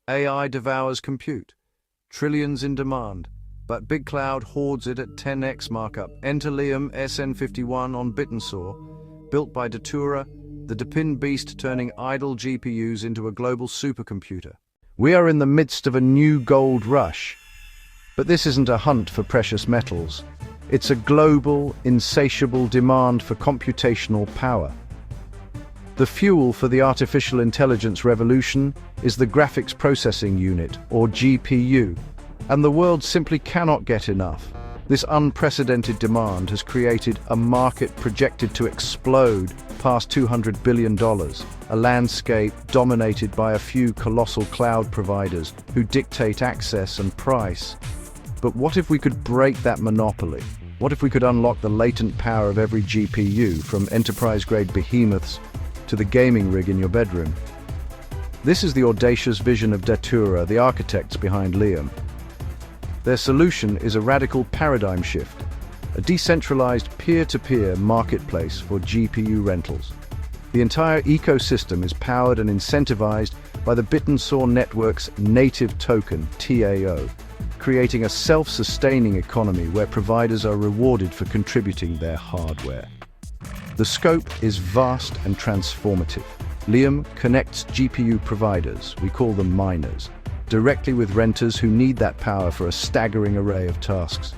AI devours compute. Trillions in demand, but Big Cloud hoards it at 10x markup. Enter Lium SN51 on Bittensor, built by Datura, the DePin beast turning idle GPUs into a global supercomputer. We are in the midst of a new gold rush. But this isn't a hunt for precious metals. It's a global, insatiable demand for computational power. The fuel for the artificial intelligence revolution is the graphics processing unit, or GPU, and the world simply cannot get enough. This unprecedented demand has created a market projected to explode past $200 billion, a landscape dominated by a few colossal cloud providers who dictate access and price. But what if we could break that monopoly? What if we could unlock the latent power of every GPU, from enterprise-grade behemoths to the gaming rig in your bedroom? This is the audacious vision of Datura, the architects behind Lium. Their solution is a radical paradigm shift, a decentralized peer-to-peer marketplace for GPU rentals. The entire ecosystem is powered and incentivized by the Bittensor network's native token, TAO, creating a self-sustaining economy where providers are rewarded for contributing their hardware. The scope is vast and transformative. Lium connects GPU providers, we call them miners, directly with renters who need that power for a staggering array of tasks.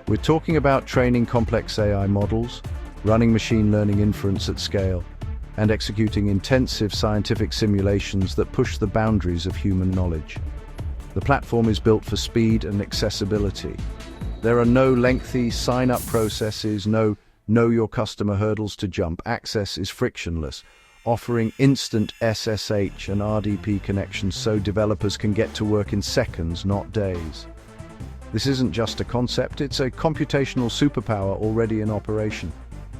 We're talking about training complex AI models, running machine learning inference at scale, and executing intensive scientific simulations that push the boundaries of human knowledge. The platform is built for speed and accessibility. There are no lengthy sign-up processes, no know-your-customer hurdles to jump. Access is frictionless, offering instant SSH and RDP connections so developers can get to work in seconds, not days. This isn't just a concept, it's a computational superpower already in operation.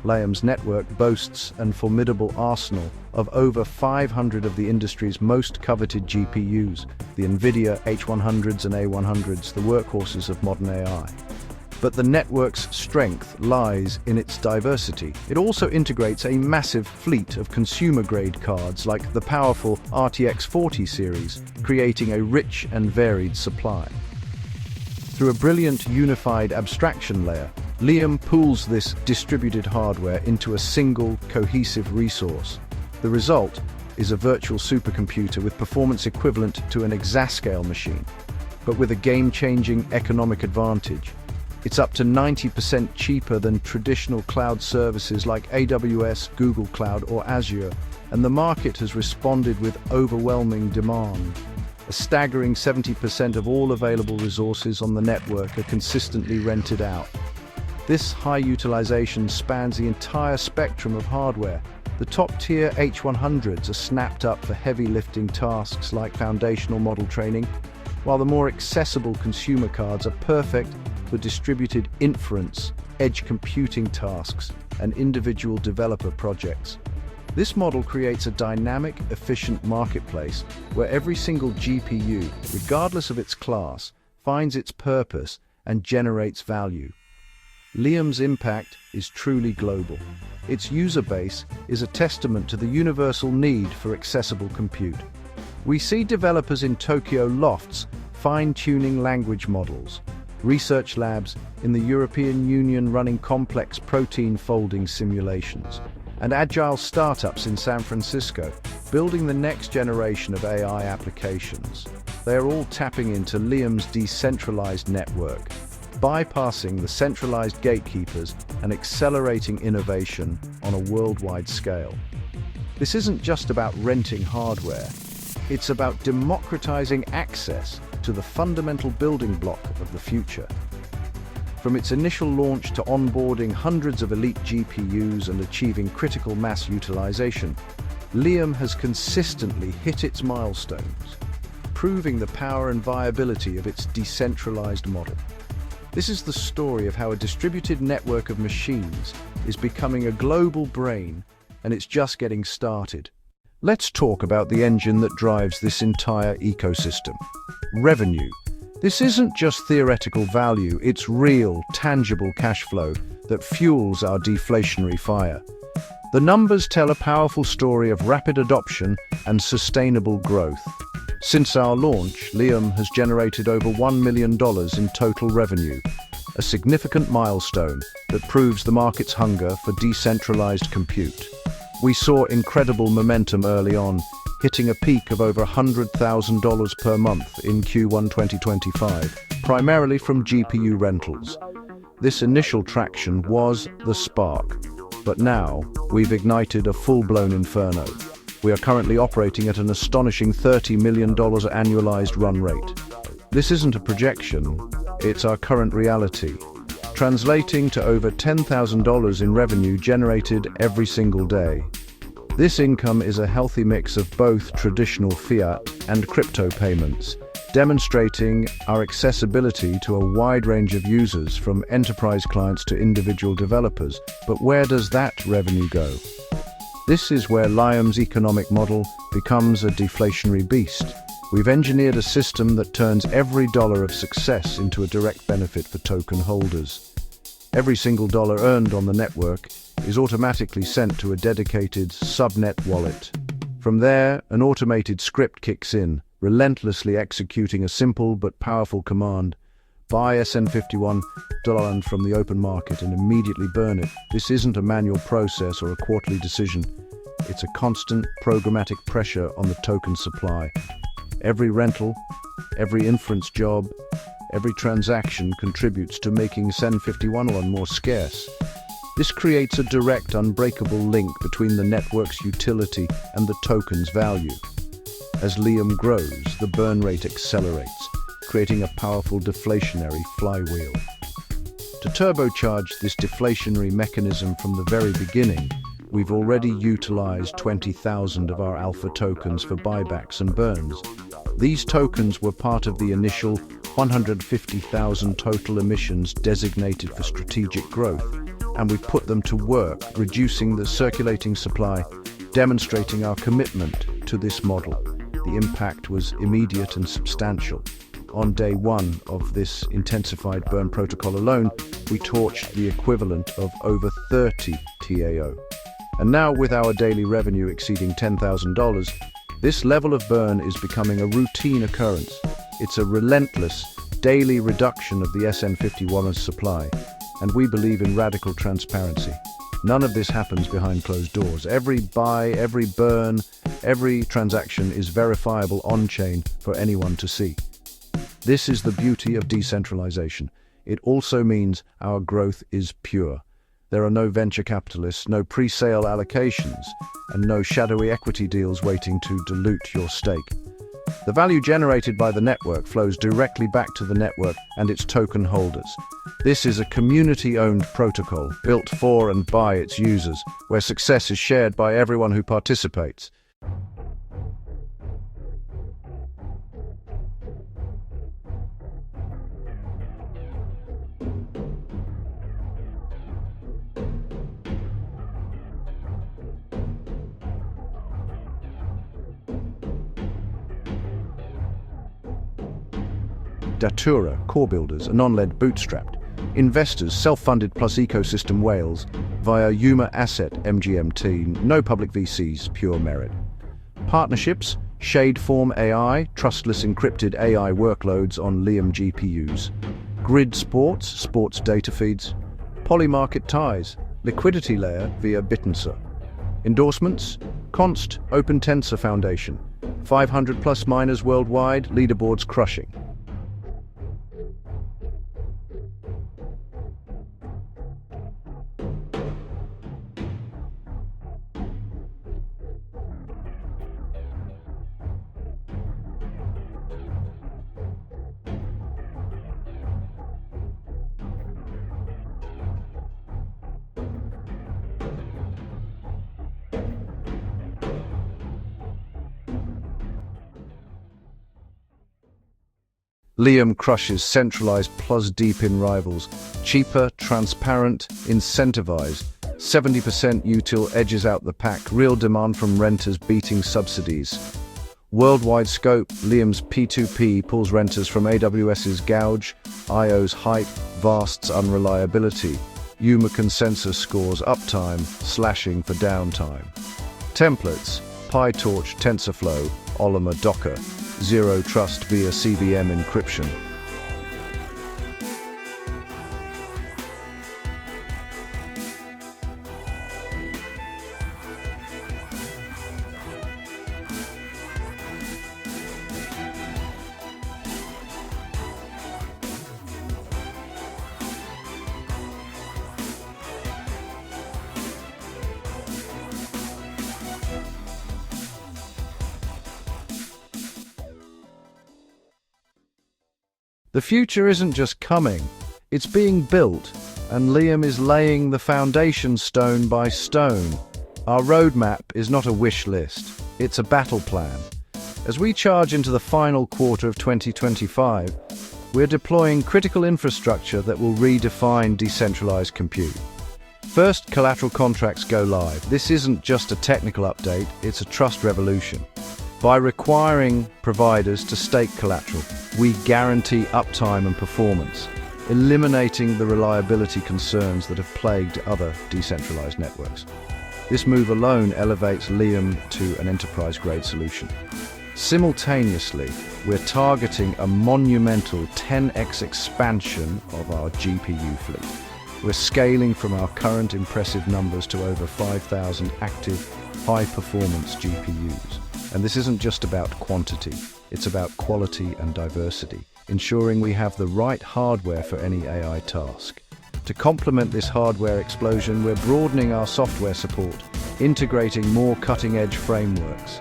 Lium's network boasts an formidable arsenal of over 500 of the industry's most coveted GPUs, the NVIDIA H100s and A100s, the workhorses of modern AI. But the network's strength lies in its diversity. It also integrates a massive fleet of consumer-grade cards like the powerful RTX 40 series, creating a rich and varied supply. Through a brilliant unified abstraction layer, Lium pools this distributed hardware into a single, cohesive resource. The result is a virtual supercomputer with performance equivalent to an exascale machine, but with a game-changing economic advantage. It's up to 90% cheaper than traditional cloud services like AWS, Google Cloud, or Azure, and the market has responded with overwhelming demand. A staggering 70% of all available resources on the network are consistently rented out. This high utilization spans the entire spectrum of hardware. The top-tier H100s are snapped up for heavy-lifting tasks like foundational model training, while the more accessible consumer cards are perfect for distributed inference, edge computing tasks, and individual developer projects. This model creates a dynamic, efficient marketplace where every single GPU, regardless of its class, finds its purpose and generates value. Lium's impact is truly global. Its user base is a testament to the universal need for accessible compute. We see developers in Tokyo lofts fine-tuning language models, research labs in the European Union running complex protein folding simulations, and agile startups in San Francisco building the next generation of AI applications. They are all tapping into Lium's decentralized network, bypassing the centralized gatekeepers and accelerating innovation on a worldwide scale. This isn't just about renting hardware, it's about democratizing access to the fundamental building block of the future. From its initial launch to onboarding hundreds of elite GPUs and achieving critical mass utilization, Lium has consistently hit its milestones, proving the power and viability of its decentralized model. This is the story of how a distributed network of machines is becoming a global brain, and it's just getting started. Let's talk about the engine that drives this entire ecosystem. Revenue. This isn't just theoretical value, it's real, tangible cash flow that fuels our deflationary fire. The numbers tell a powerful story of rapid adoption and sustainable growth. Since our launch, Lium has generated over $1 million in total revenue, a significant milestone that proves the market's hunger for decentralized compute. We saw incredible momentum early on, hitting a peak of over $100,000 per month in Q1 2025, primarily from GPU rentals. This initial traction was the spark, but now we've ignited a full-blown inferno. We are currently operating at an astonishing $30 million annualized run rate. This isn't a projection, it's our current reality, translating to over $10,000 in revenue generated every single day. This income is a healthy mix of both traditional fiat and crypto payments, demonstrating our accessibility to a wide range of users from enterprise clients to individual developers. But where does that revenue go? This is where Lium's economic model becomes a deflationary beast. We've engineered a system that turns every dollar of success into a direct benefit for token holders. Every single dollar earned on the network is automatically sent to a dedicated subnet wallet. From there, an automated script kicks in, relentlessly executing a simple but powerful command: buy SN51 from the open market and immediately burn it. This isn't a manual process or a quarterly decision. It's a constant programmatic pressure on the token supply. Every rental, every inference job, every transaction contributes to making SN51 more scarce. This creates a direct, unbreakable link between the network's utility and the token's value. As Lium grows, the burn rate accelerates, creating a powerful deflationary flywheel. To turbocharge this deflationary mechanism from the very beginning, we've already utilized 20,000 of our alpha tokens for buybacks and burns. These tokens were part of the initial 150,000 total emissions designated for strategic growth, and we put them to work, reducing the circulating supply, demonstrating our commitment to this model. The impact was immediate and substantial. On day one of this intensified burn protocol alone, we torched the equivalent of over 30 TAO. And now, with our daily revenue exceeding $10,000, this level of burn is becoming a routine occurrence. It's a relentless, daily reduction of the SN51's supply, and we believe in radical transparency. None of this happens behind closed doors. Every buy, every burn, every transaction is verifiable on-chain for anyone to see. This is the beauty of decentralization. It also means our growth is pure. There are no venture capitalists, no pre-sale allocations, and no shadowy equity deals waiting to dilute your stake. The value generated by the network flows directly back to the network and its token holders. This is a community-owned protocol built for and by its users, where success is shared by everyone who participates. Datura, core builders, are non-led bootstrapped. Investors, self-funded plus ecosystem whales via Yuma Asset MGMT, no public VCs, pure merit. Partnerships, Shadeform AI, trustless encrypted AI workloads on Lium GPUs. Grid sports data feeds. Polymarket ties, liquidity layer via Bittensor. Endorsements, Const, Open Tensor Foundation. 500 plus miners worldwide, leaderboards crushing. Lium crushes centralized plus deep-in rivals. Cheaper, transparent, incentivized. 70% util edges out the pack. Real demand from renters beating subsidies. Worldwide scope, Lium's P2P pulls renters from AWS's gouge, IO's hype, Vast's unreliability. Yuma consensus scores uptime, slashing for downtime. Templates, PyTorch, TensorFlow, Ollama Docker. zero trust via CVM encryption. The future isn't just coming, it's being built, and Lium is laying the foundation stone by stone. Our roadmap is not a wish list, it's a battle plan. As we charge into the final quarter of 2025, we're deploying critical infrastructure that will redefine decentralized compute. First, collateral contracts go live. This isn't just a technical update, it's a trust revolution. By requiring providers to stake collateral, we guarantee uptime and performance, eliminating the reliability concerns that have plagued other decentralized networks. This move alone elevates Lium to an enterprise-grade solution. Simultaneously, we're targeting a monumental 10x expansion of our GPU fleet. We're scaling from our current impressive numbers to over 5,000 active, high-performance GPUs. And this isn't just about quantity, it's about quality and diversity, ensuring we have the right hardware for any AI task. To complement this hardware explosion, we're broadening our software support, integrating more cutting-edge frameworks.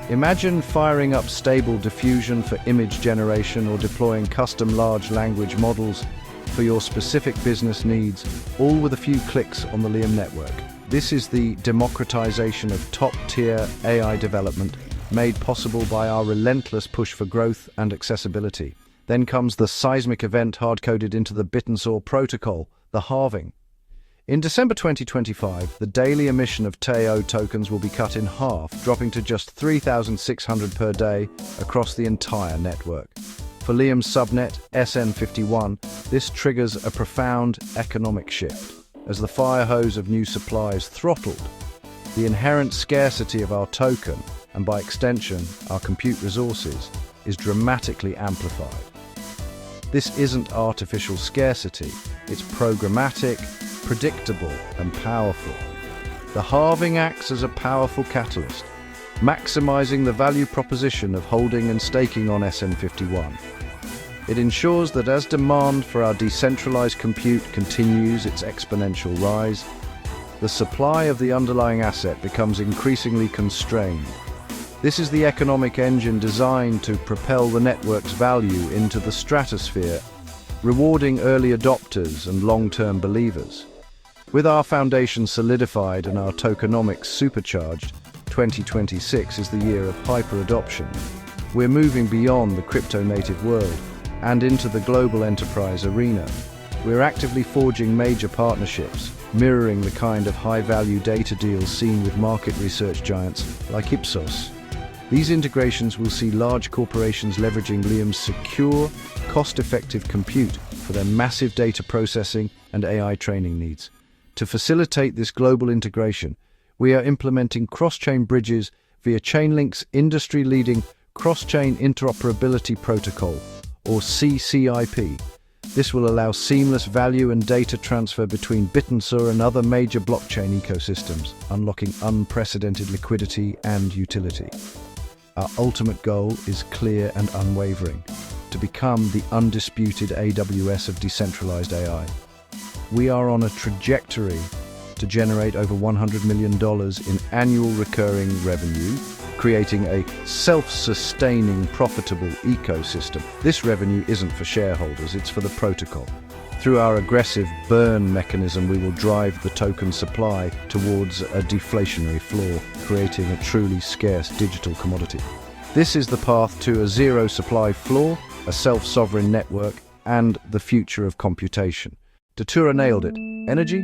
Imagine firing up Stable Diffusion for image generation or deploying custom large language models for your specific business needs, all with a few clicks on the Lium network. This is the democratization of top-tier AI development made possible by our relentless push for growth and accessibility. Then comes the seismic event hard-coded into the Bittensor protocol, the halving. In December 2025, the daily emission of TAO tokens will be cut in half, dropping to just 3,600 per day across the entire network. For Lium's subnet, SN51, this triggers a profound economic shift. As the fire hose of new supply is throttled, the inherent scarcity of our token, and by extension, our compute resources, is dramatically amplified. This isn't artificial scarcity, it's programmatic, predictable, and powerful. The halving acts as a powerful catalyst, maximizing the value proposition of holding and staking on SN51. It ensures that as demand for our decentralized compute continues its exponential rise, the supply of the underlying asset becomes increasingly constrained. This is the economic engine designed to propel the network's value into the stratosphere, rewarding early adopters and long-term believers. With our foundation solidified and our tokenomics supercharged, 2026 is the year of hyper-adoption. We're moving beyond the crypto-native world and into the global enterprise arena. We're actively forging major partnerships, mirroring the kind of high-value data deals seen with market research giants like Ipsos. These integrations will see large corporations leveraging Lium's secure, cost-effective compute for their massive data processing and AI training needs. To facilitate this global integration, we are implementing cross-chain bridges via Chainlink's industry-leading Cross-Chain Interoperability Protocol, or CCIP. This will allow seamless value and data transfer between Bittensor and other major blockchain ecosystems, unlocking unprecedented liquidity and utility. Our ultimate goal is clear and unwavering: to become the undisputed AWS of decentralized AI. We are on a trajectory to generate over $100 million in annual recurring revenue, creating a self-sustaining, profitable ecosystem. This revenue isn't for shareholders, it's for the protocol. Through our aggressive burn mechanism, we will drive the token supply towards a deflationary floor, creating a truly scarce digital commodity. This is the path to a zero supply floor, a self-sovereign network, and the future of computation. Datura nailed it. Energy,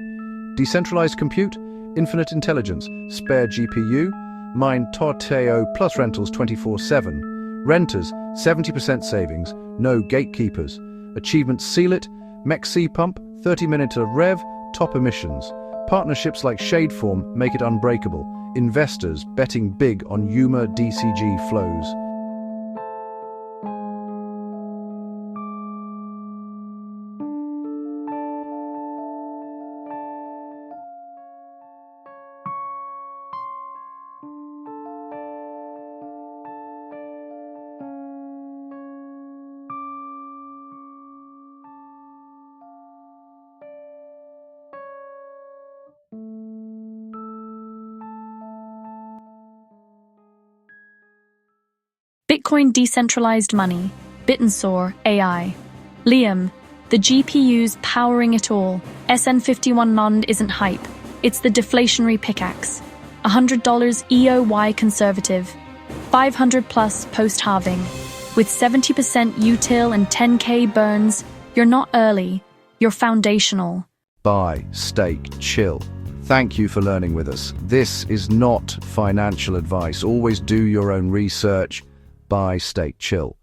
decentralized compute, infinite intelligence, spare GPU, mine TAO plus rentals 24/7, renters 70% savings, no gatekeepers, achievements seal it, MEXC pump, 30-minute of rev, top emissions. Partnerships like Shadeform make it unbreakable. Investors betting big on UMA DCG flows. Bitcoin decentralized money, Bittensor AI. Lium, the GPUs powering it all. SN51 NOND isn't hype, it's the deflationary pickaxe. $100 EOY conservative, 500 plus post-halving. With 70% util and 10K burns, you're not early, you're foundational. Buy, stake, chill. Thank you for learning with us. This is not financial advice. Always do your own research. Buy, stake, chill.